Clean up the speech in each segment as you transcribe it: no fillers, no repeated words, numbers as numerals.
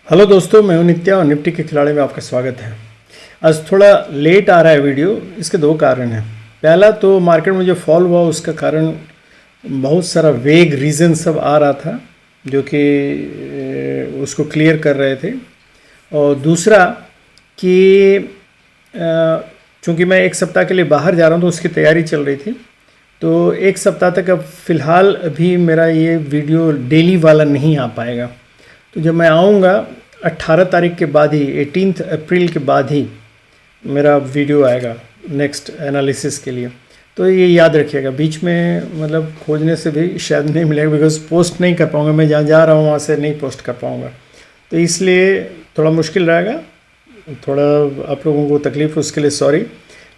Hello दोस्तों, मैं हूं नित्या और निफ्टी के खिलाड़ी में आपका स्वागत है। आज थोड़ा लेट आ रहा है वीडियो। इसके दो कारण हैं। पहला तो मार्केट में जो फॉल हुआ उसका कारण बहुत सारा वेग रीज़न सब आ रहा था जो कि उसको क्लियर कर रहे थे। और दूसरा कि चूँकि मैं एक सप्ताह के लिए बाहर जा रहा हूं तो उसकी तैयारी चल रही थी। तो एक सप्ताह तक अब फ़िलहाल अभी मेरा ये वीडियो डेली वाला नहीं आ पाएगा। तो जब मैं आऊँगा 18 तारीख के बाद ही 18 अप्रैल के बाद ही मेरा वीडियो आएगा नेक्स्ट एनालिसिस के लिए। तो ये याद रखिएगा, बीच में मतलब खोजने से भी शायद नहीं मिलेगा, बिकॉज पोस्ट नहीं कर पाऊँगा। मैं जहाँ जा रहा हूँ वहाँ से नहीं पोस्ट कर पाऊँगा, तो इसलिए थोड़ा मुश्किल रहेगा। थोड़ा आप लोगों को तकलीफ़, उसके लिए सॉरी।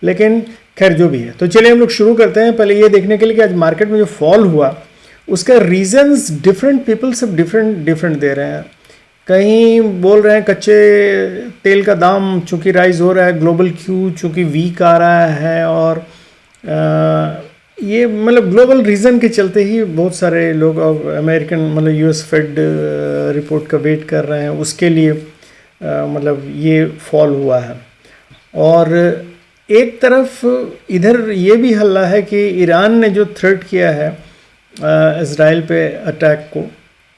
लेकिन खैर जो भी है, तो चलिए हम लोग शुरू करते हैं। पहले ये देखने के लिए कि आज मार्केट में जो फॉल हुआ उसका रीजंस डिफरेंट पीपल सब डिफरेंट दे रहे हैं। कहीं बोल रहे हैं कच्चे तेल का दाम चूँकि राइज हो रहा है, ग्लोबल क्यू चूँकि वीक आ रहा है, और ये मतलब ग्लोबल रीज़न के चलते ही बहुत सारे लोग अमेरिकन मतलब यूएस फेड रिपोर्ट का वेट कर रहे हैं, उसके लिए मतलब ये फॉल हुआ है। और एक तरफ इधर ये भी हल्ला है कि ईरान ने जो थ्रेट किया है इज़राइल पे अटैक को,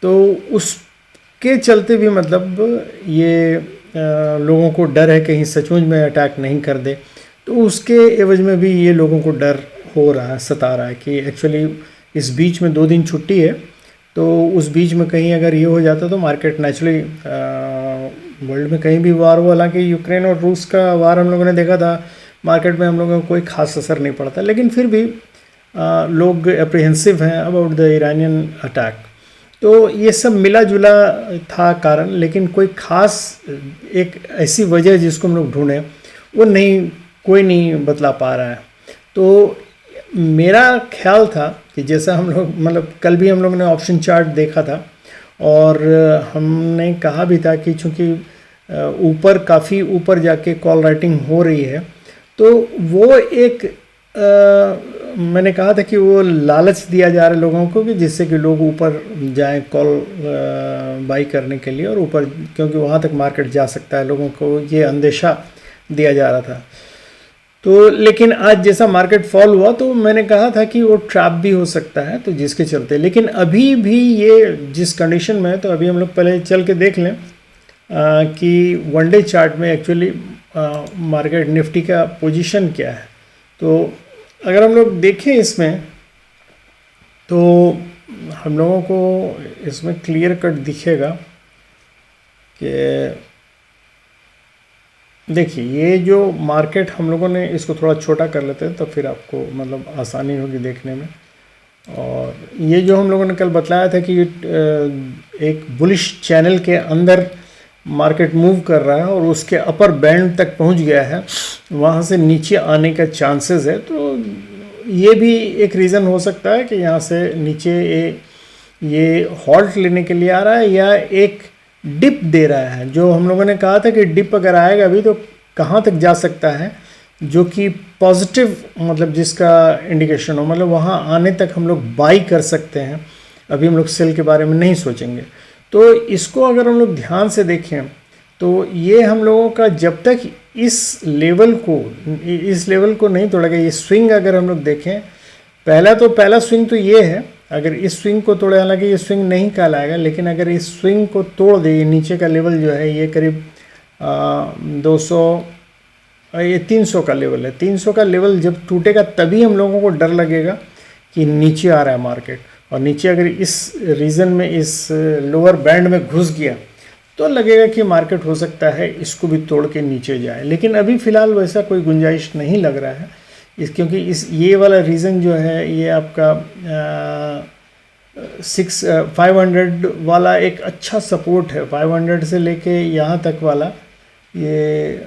तो उसके चलते भी मतलब ये लोगों को डर है कहीं सचमुच में अटैक नहीं कर दे। तो उसके एवज में भी ये लोगों को डर हो रहा है, सता रहा है कि एक्चुअली इस बीच में 2 दिन छुट्टी है, तो उस बीच में कहीं अगर ये हो जाता तो मार्केट नेचुरली वर्ल्ड में कहीं भी वार हो। हालांकि यूक्रेन और रूस का वार हम लोगों ने देखा था, मार्केट में हम लोगों को कोई खास असर नहीं पड़ता, लेकिन फिर भी लोग अप्रीहेंसिव हैं अबाउट द ईरानियन अटैक। तो ये सब मिला जुला था कारण, लेकिन कोई खास एक ऐसी वजह जिसको हम लोग ढूंढें वो कोई नहीं बतला पा रहा है। तो मेरा ख्याल था कि जैसा हम लोग मतलब कल भी हम लोग ने ऑप्शन चार्ट देखा था और हमने कहा भी था कि चूँकि ऊपर काफ़ी ऊपर जाके कॉल राइटिंग हो रही है, तो वो एक मैंने कहा था कि वो लालच दिया जा रहा है लोगों को कि जिससे कि लोग ऊपर जाएं कॉल बाई करने के लिए, और ऊपर क्योंकि वहाँ तक मार्केट जा सकता है, लोगों को ये अंदेशा दिया जा रहा था। तो लेकिन आज जैसा मार्केट फॉल हुआ तो मैंने कहा था कि वो ट्रैप भी हो सकता है, तो जिसके चलते। लेकिन अभी भी ये जिस कंडीशन में है, तो अभी हम लोग पहले चल के देख लें कि वनडे चार्ट में एक्चुअली मार्केट निफ्टी का पोजीशन क्या है। तो अगर हम लोग देखें इसमें, तो हम लोगों को इसमें क्लियर कट दिखेगा कि देखिए ये जो मार्केट हम लोगों ने इसको थोड़ा छोटा कर लेते हैं तो फिर आपको मतलब आसानी होगी देखने में। और ये जो हम लोगों ने कल बतलाया था कि एक बुलिश चैनल के अंदर मार्केट मूव कर रहा है और उसके अपर बैंड तक पहुंच गया है, वहां से नीचे आने का चांसेस है। तो ये भी एक रीज़न हो सकता है कि यहाँ से नीचे ये हॉल्ट लेने के लिए आ रहा है या एक डिप दे रहा है। जो हम लोगों ने कहा था कि डिप अगर आएगा अभी तो कहाँ तक जा सकता है, जो कि पॉजिटिव मतलब जिसका इंडिकेशन हो, मतलब वहाँ आने तक हम लोग बाई कर सकते हैं। अभी हम लोग सेल के बारे में नहीं सोचेंगे। तो इसको अगर हम लोग ध्यान से देखें तो ये हम लोगों का जब तक इस लेवल को नहीं तोड़ेगा, ये स्विंग अगर हम लोग देखें, पहला स्विंग तो ये है, अगर इस स्विंग को तोड़े, हालांकि ये स्विंग नहीं कहलाएगा, लेकिन अगर इस स्विंग को तोड़ दे, ये नीचे का लेवल जो है ये करीब 200 ये 300 का लेवल है। 300 का लेवल जब टूटेगा तभी हम लोगों को डर लगेगा कि नीचे आ रहा है मार्केट। और नीचे अगर इस रीजन में इस लोअर बैंड में घुस गया तो लगेगा कि मार्केट हो सकता है इसको भी तोड़ के नीचे जाए। लेकिन अभी फ़िलहाल वैसा कोई गुंजाइश नहीं लग रहा है क्योंकि ये वाला रीज़न जो है ये आपका 500 वाला एक अच्छा सपोर्ट है। 500 से लेके यहाँ तक वाला ये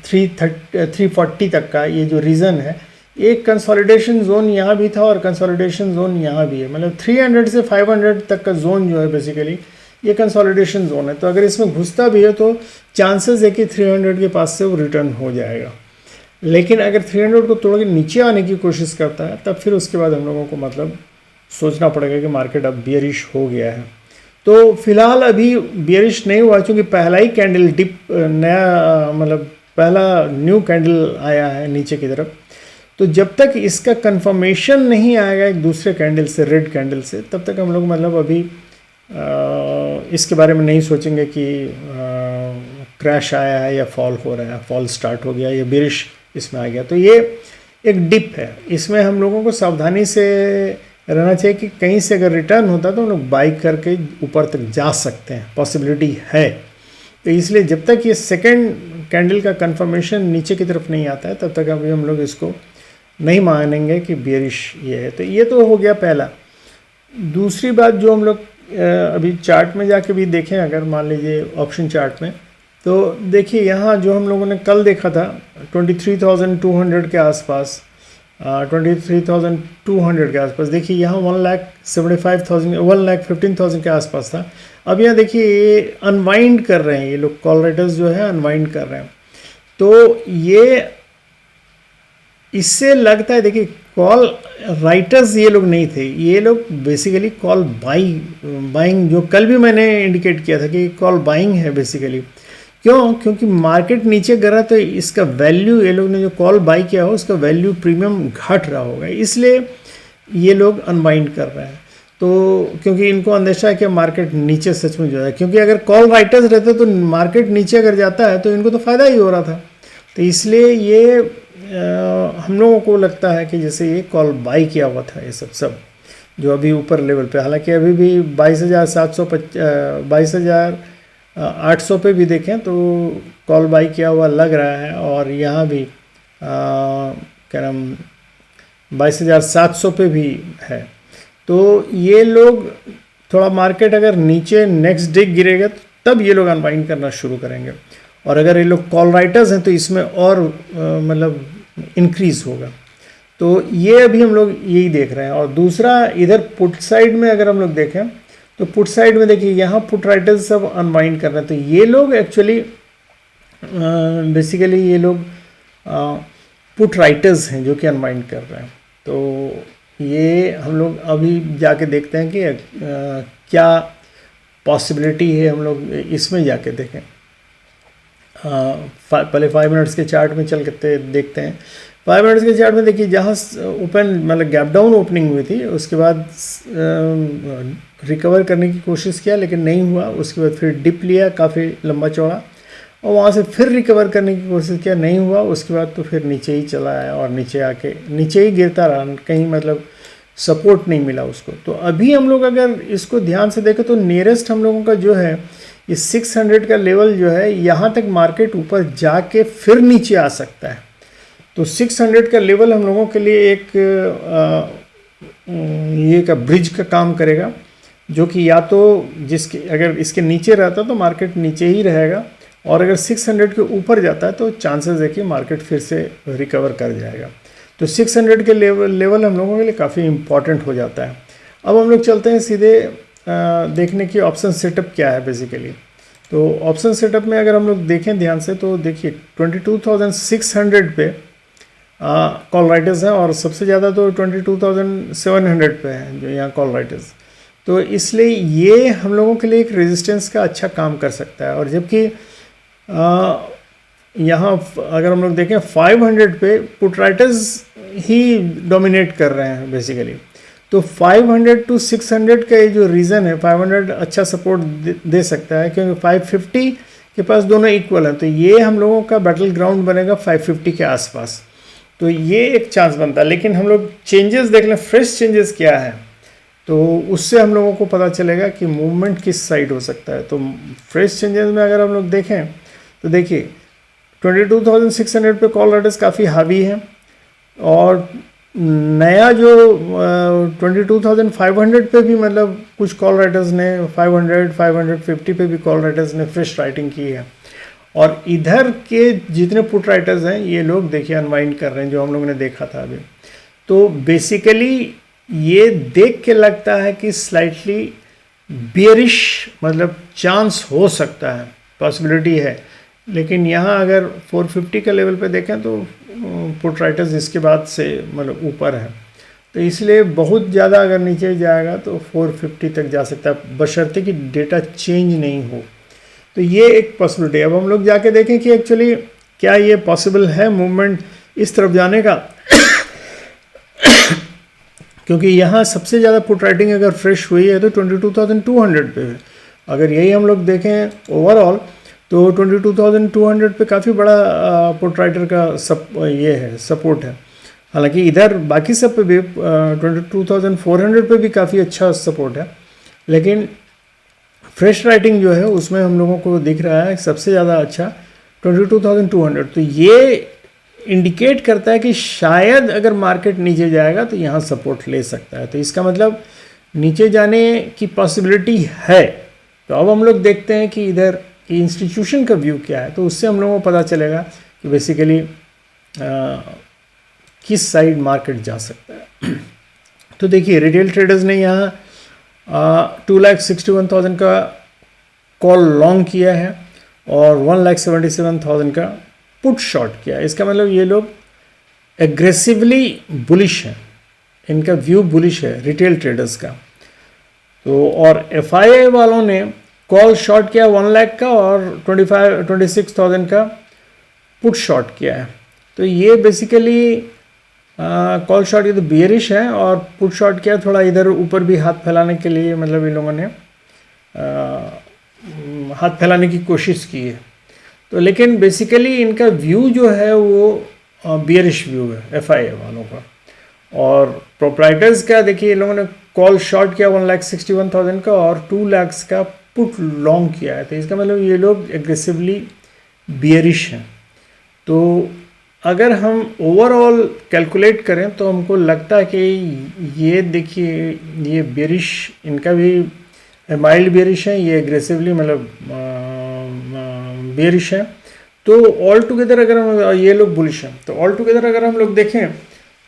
340 तक का ये जो रीज़न है, एक कंसोलिडेशन जोन यहाँ भी था और कंसोलिडेशन जोन यहाँ भी है। मतलब 300 से 500 तक का जोन जो है बेसिकली ये कंसोलिडेशन जोन है। तो अगर इसमें घुसता भी है तो चांसेस है कि 300 के पास से वो रिटर्न हो जाएगा। लेकिन अगर 300 को तोड़ के नीचे आने की कोशिश करता है तब फिर उसके बाद हम लोगों को मतलब सोचना पड़ेगा कि मार्केट अब बियरिश हो गया है। तो फिलहाल अभी बियरिश नहीं हुआ, क्योंकि पहला ही कैंडल डिप नया मतलब पहला न्यू कैंडल आया है नीचे की तरफ। तो जब तक इसका कंफर्मेशन नहीं आएगा एक दूसरे कैंडल से, रेड कैंडल से, तब तक हम लोग मतलब अभी इसके बारे में नहीं सोचेंगे कि क्रैश आया है या फॉल हो रहा है, फॉल स्टार्ट हो गया या बियरिश इसमें आ गया। तो ये एक डिप है, इसमें हम लोगों को सावधानी से रहना चाहिए कि कहीं से अगर रिटर्न होता है तो हम लोग बाई करके ऊपर तक जा सकते हैं, पॉसिबिलिटी है। तो इसलिए जब तक ये सेकंड कैंडल का कंफर्मेशन नीचे की तरफ नहीं आता है, तब तक अभी हम लोग इसको नहीं मानेंगे कि बियरिश ये है। तो ये तो हो गया पहला। दूसरी बात जो हम लोग अभी चार्ट में जाके भी देखें, अगर मान लीजिए ऑप्शन चार्ट में, तो देखिए यहाँ जो हम लोगों ने कल देखा था 23,200 के आसपास, 23,200 के आसपास, देखिए यहाँ 1,75,000 1,15,000 के आसपास था। अब यहाँ देखिए ये अनवाइंड कर रहे हैं, ये लोग कॉल राइटर्स जो है अनवाइंड कर रहे हैं। तो ये इससे लगता है, देखिए कॉल राइटर्स ये लोग नहीं थे, ये लोग बेसिकली कॉल बाइंग, जो कल भी मैंने इंडिकेट किया था कि कॉल बाइंग है बेसिकली। क्यों? क्योंकि मार्केट नीचे गिरा तो इसका वैल्यू, ये लोग ने जो कॉल बाई किया हो उसका वैल्यू प्रीमियम घट रहा होगा, इसलिए ये लोग अनवाइंड कर रहे हैं। तो क्योंकि इनको अंदेशा है कि मार्केट नीचे सच में जो है, क्योंकि अगर कॉल राइटर्स रहते तो मार्केट नीचे अगर जाता है तो इनको तो फ़ायदा ही हो रहा था। तो इसलिए ये हम लोगों को लगता है कि जैसे ये कॉल बाई किया हुआ था ये सब जो अभी ऊपर लेवल पे, हालांकि अभी भी 22,800 पे भी देखें तो कॉल बाई किया हुआ लग रहा है, और यहाँ भी क्या नाम 22,700 पे भी है। तो ये लोग थोड़ा मार्केट अगर नीचे नेक्स्ट डे गिरेगा तब ये लोग अनवाइंड करना शुरू करेंगे, और अगर ये लोग कॉल राइटर्स हैं तो इसमें और मतलब इंक्रीज होगा। तो ये अभी हम लोग यही देख रहे हैं। और दूसरा इधर पुट साइड में अगर हम लोग देखें तो पुट साइड में देखिए यहाँ पुट राइटर्स सब अनवाइंड कर रहे हैं। तो ये लोग एक्चुअली बेसिकली ये लोग पुट राइटर्स हैं जो कि अनवाइंड कर रहे हैं। तो ये हम लोग अभी जाके देखते हैं कि क्या पॉसिबिलिटी है, हम लोग इसमें जाके देखें। पहले 5 मिनट्स के चार्ट में चल के देखते हैं। 5 मिनट्स के चार्ट में देखिए जहाँ ओपन मतलब गैप डाउन ओपनिंग हुई थी, उसके बाद रिकवर करने की कोशिश किया लेकिन नहीं हुआ, उसके बाद फिर डिप लिया काफ़ी लंबा चौड़ा, और वहाँ से फिर रिकवर करने की कोशिश किया, नहीं हुआ, उसके बाद तो फिर नीचे ही चला आया और नीचे आके नीचे ही गिरता रहा, कहीं मतलब सपोर्ट नहीं मिला उसको। तो अभी हम लोग अगर इसको ध्यान से देखें तो नियरेस्ट हम लोगों का जो है ये 600 का लेवल जो है, यहाँ तक मार्केट ऊपर जाके फिर नीचे आ सकता है। तो 600 का लेवल हम लोगों के लिए एक ये का ब्रिज का काम करेगा, जो कि या तो जिसके अगर इसके नीचे रहता तो मार्केट नीचे ही रहेगा, और अगर 600 के ऊपर जाता है तो चांसेस है कि मार्केट फिर से रिकवर कर जाएगा। तो 600 के लेवल हम लोगों के लिए काफ़ी इम्पॉर्टेंट हो जाता है। अब हम लोग चलते हैं सीधे देखने की ऑप्शन सेटअप क्या है बेसिकली। तो ऑप्शन सेटअप में अगर हम लोग देखें ध्यान से तो देखिए 22,600 पे कॉल राइटर्स हैं, और सबसे ज़्यादा तो 22,700 पे हैं जो यहाँ कॉल राइटर्स। तो इसलिए ये हम लोगों के लिए एक रेजिस्टेंस का अच्छा काम कर सकता है। और जबकि यहाँ अगर हम लोग देखें 500 पे पुट राइटर्स ही डोमिनेट कर रहे हैं बेसिकली। तो 500 to 600 का ये जो रीज़न है, 500 अच्छा सपोर्ट दे सकता है क्योंकि 550 के पास दोनों इक्वल हैं। तो ये हम लोगों का बैटल ग्राउंड बनेगा 550 के आसपास। तो ये एक चांस बनता है, लेकिन हम लोग चेंजेस देख लें, फ्रेश चेंजेस क्या है, तो उससे हम लोगों को पता चलेगा कि मूवमेंट किस साइड हो सकता है। तो फ्रेश चेंजेस में अगर हम लोग देखें तो देखिए 22,600 पे कॉल राइटर्स काफ़ी हावी हैं, और नया जो 22,500 पे भी मतलब कुछ कॉल राइटर्स ने 500, 550 पे भी कॉल राइटर्स ने फ्रेश राइटिंग की है। और इधर के जितने पुट राइटर्स हैं ये लोग देखिए अनवाइंड कर रहे हैं, जो हम लोगों ने देखा था अभी। तो बेसिकली ये देख के लगता है कि स्लाइटली बेयरिश मतलब चांस हो सकता है, पॉसिबिलिटी है। लेकिन यहाँ अगर 450 का लेवल पे देखें तो पुट राइटर्स इसके बाद से मतलब ऊपर है। तो इसलिए बहुत ज़्यादा अगर नीचे जाएगा तो 450 तक जा सकता है, बशर्ते कि डेटा चेंज नहीं हो। तो ये एक पॉसिबिलिटी है। अब हम लोग जाके देखें कि एक्चुअली क्या ये पॉसिबल है मूवमेंट इस तरफ जाने का क्योंकि यहाँ सबसे ज़्यादा पुट राइटिंग अगर फ्रेश हुई है तो 22,200 पे है। अगर यही हम लोग देखें ओवरऑल तो 22,200 पे काफ़ी बड़ा पुट राइटर का ये है सपोर्ट है। हालांकि इधर बाकी सब पे भी 22,400 पे भी काफ़ी अच्छा सपोर्ट है, लेकिन फ्रेश राइटिंग जो है उसमें हम लोगों को दिख रहा है सबसे ज़्यादा अच्छा 22,200। तो ये इंडिकेट करता है कि शायद अगर मार्केट नीचे जाएगा तो यहाँ सपोर्ट ले सकता है। तो इसका मतलब नीचे जाने की पॉसिबिलिटी है। तो अब हम लोग देखते हैं कि इधर की इंस्टीट्यूशन का व्यू क्या है, तो उससे हम लोगों को पता चलेगा कि बेसिकली किस साइड मार्केट जा सकता है। तो देखिए रिटेल ट्रेडर्स ने यहाँ 2,61,000 का कॉल लॉन्ग किया है और 1,77,000 का पुट शॉर्ट किया है। इसका मतलब ये लोग एग्रेसिवली बुलिश हैं, इनका व्यू बुलिश है रिटेल ट्रेडर्स का। तो और FII वालों ने कॉल शॉर्ट किया 1 लाख का और 26,000 का पुट शॉर्ट किया है। तो ये बेसिकली कॉल शॉर्ट ये तो बियरिश है और पुट शॉर्ट किया थोड़ा इधर ऊपर भी हाथ फैलाने के लिए, मतलब इन लोगों ने हाथ फैलाने की कोशिश की है। तो लेकिन बेसिकली इनका व्यू जो है वो बियरिश व्यू है FII वालों का। और प्रोप्राइटर्स का देखिए इन लोगों ने कॉल शॉर्ट किया 1,61,000 का और 2 लाख का पुट लॉन्ग किया है। तो इसका मतलब ये लोग एग्रेसिवली बियरिश हैं। तो अगर हम ओवरऑल कैलकुलेट करें तो हमको लगता है कि ये देखिए ये बेरिश, इनका भी माइल्ड बेरिश है, ये एग्रेसिवली मतलब बेरिश है। तो ऑल टुगेदर अगर हम ये लोग बुलिश हैं, तो ऑल टुगेदर अगर हम लोग देखें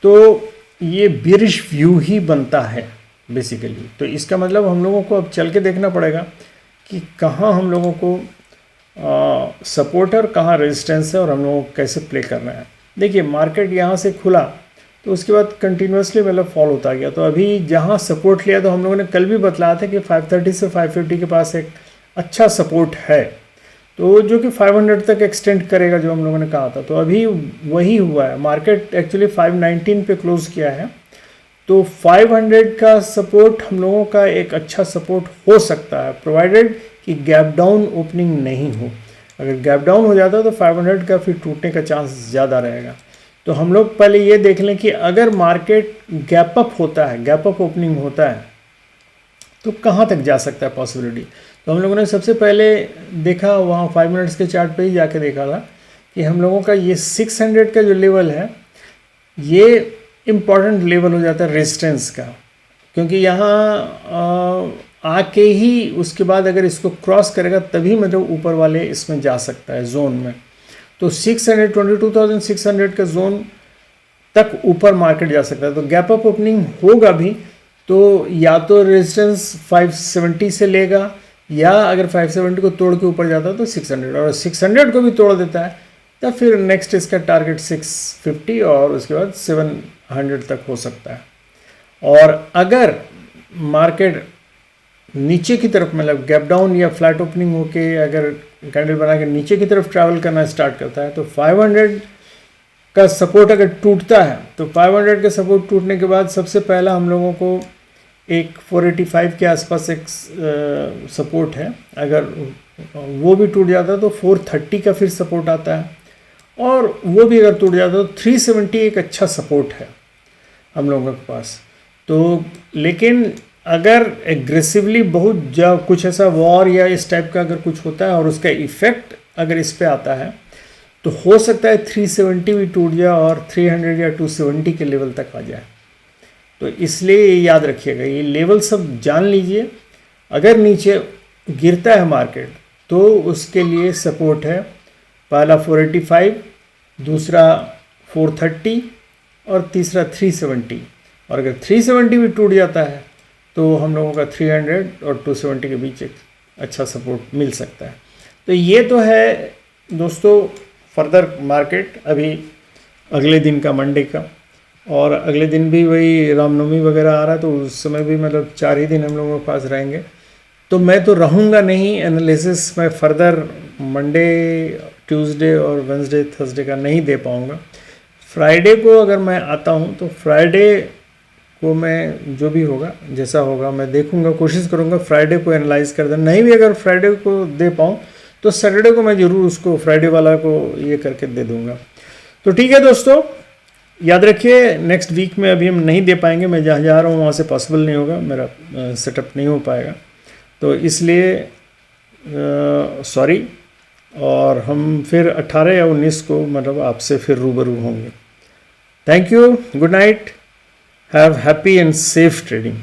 तो ये बेरिश व्यू ही बनता है बेसिकली। तो इसका मतलब हम लोगों को अब चल के देखना पड़ेगा कि कहाँ हम लोगों को सपोर्ट है और कहाँ रेजिस्टेंस है और हम लोगों को कैसे प्ले करना है। देखिए मार्केट यहाँ से खुला तो उसके बाद कंटिन्यूसली मतलब फॉल होता गया। तो अभी जहाँ सपोर्ट लिया तो हम लोगों ने कल भी बतलाया था कि 530 से 550 के पास एक अच्छा सपोर्ट है, तो जो कि 500 तक एक्सटेंड करेगा जो हम लोगों ने कहा था। तो अभी वही हुआ है, मार्केट एक्चुअली 519 पे क्लोज किया है। तो 500 का सपोर्ट हम लोगों का एक अच्छा सपोर्ट हो सकता है, प्रोवाइडेड कि गैप डाउन ओपनिंग नहीं हो। अगर गैप डाउन हो जाता है तो 500 का फिर टूटने का चांस ज़्यादा रहेगा। तो हम लोग पहले ये देख लें कि अगर मार्केट गैप अप होता है, गैप अप ओपनिंग होता है, तो कहाँ तक जा सकता है पॉसिबिलिटी। तो हम लोगों ने सबसे पहले देखा वहाँ 5 मिनट्स के चार्ट पे ही जाके देखा था कि हम लोगों का ये 600 का जो लेवल है ये इम्पॉर्टेंट लेवल हो जाता है रेजिस्टेंस का, क्योंकि यहाँ आके ही उसके बाद अगर इसको क्रॉस करेगा तभी मतलब ऊपर वाले इसमें जा सकता है जोन में। तो 22,600 का जोन तक ऊपर मार्केट जा सकता है। तो गैप अप ओपनिंग होगा भी तो या तो रेजिस्टेंस 570 से लेगा, या अगर 570 को तोड़ के ऊपर जाता है तो 600, और 600 को भी तोड़ देता है तब फिर नेक्स्ट इसका टारगेट 650 और उसके बाद 700 तक हो सकता है। और अगर मार्केट नीचे की तरफ मतलब गैप डाउन या फ्लैट ओपनिंग होके अगर कैंडल बना के नीचे की तरफ ट्रैवल करना स्टार्ट करता है तो 500 का सपोर्ट अगर टूटता है तो 500 का सपोर्ट टूटने के बाद सबसे पहला हम लोगों को एक 485 के आसपास एक सपोर्ट है, अगर वो भी टूट जाता है तो 430 का फिर सपोर्ट आता है, और वो भी अगर टूट जाता है तो 370 एक अच्छा सपोर्ट है हम लोगों के पास। तो लेकिन अगर एग्रेसिवली बहुत कुछ ऐसा वॉर या इस टाइप का अगर कुछ होता है और उसका इफ़ेक्ट अगर इस पे आता है तो हो सकता है 370 भी टूट जाए और 300 या 270 के लेवल तक आ जाए। तो इसलिए ये याद रखिएगा, ये लेवल सब जान लीजिए। अगर नीचे गिरता है मार्केट तो उसके लिए सपोर्ट है पहला 485, दूसरा 430 और तीसरा 370। और अगर 370 भी टूट जाता है तो हम लोगों का 300 और 270 के बीच एक अच्छा सपोर्ट मिल सकता है। तो ये तो है दोस्तों फर्दर मार्केट अभी अगले दिन का मंडे का। और अगले दिन भी वही रामनवमी वगैरह आ रहा है, तो उस समय भी मतलब 4 ही दिन हम लोगों के पास रहेंगे। तो मैं तो रहूँगा नहीं, एनालिसिस मैं फर्दर मंडे, ट्यूसडे और वेंसडे थर्सडे का नहीं दे पाऊँगा। फ्राइडे को अगर मैं आता हूँ तो फ्राइडे को मैं जो भी होगा जैसा होगा मैं देखूँगा, कोशिश करूँगा फ्राइडे को एनालाइज कर देना। नहीं भी अगर फ्राइडे को दे पाऊँ तो सैटरडे को मैं ज़रूर उसको फ्राइडे वाला को ये करके दे दूँगा। तो ठीक है दोस्तों, याद रखिए नेक्स्ट वीक में अभी हम नहीं दे पाएंगे, मैं जहाँ जा रहा हूँ वहाँ से पॉसिबल नहीं होगा, मेरा सेटअप नहीं हो पाएगा, तो इसलिए सॉरी। और हम फिर 18 या 19 को मतलब आपसे फिर रूबरू होंगे। Thank you, good night, have happy and safe trading.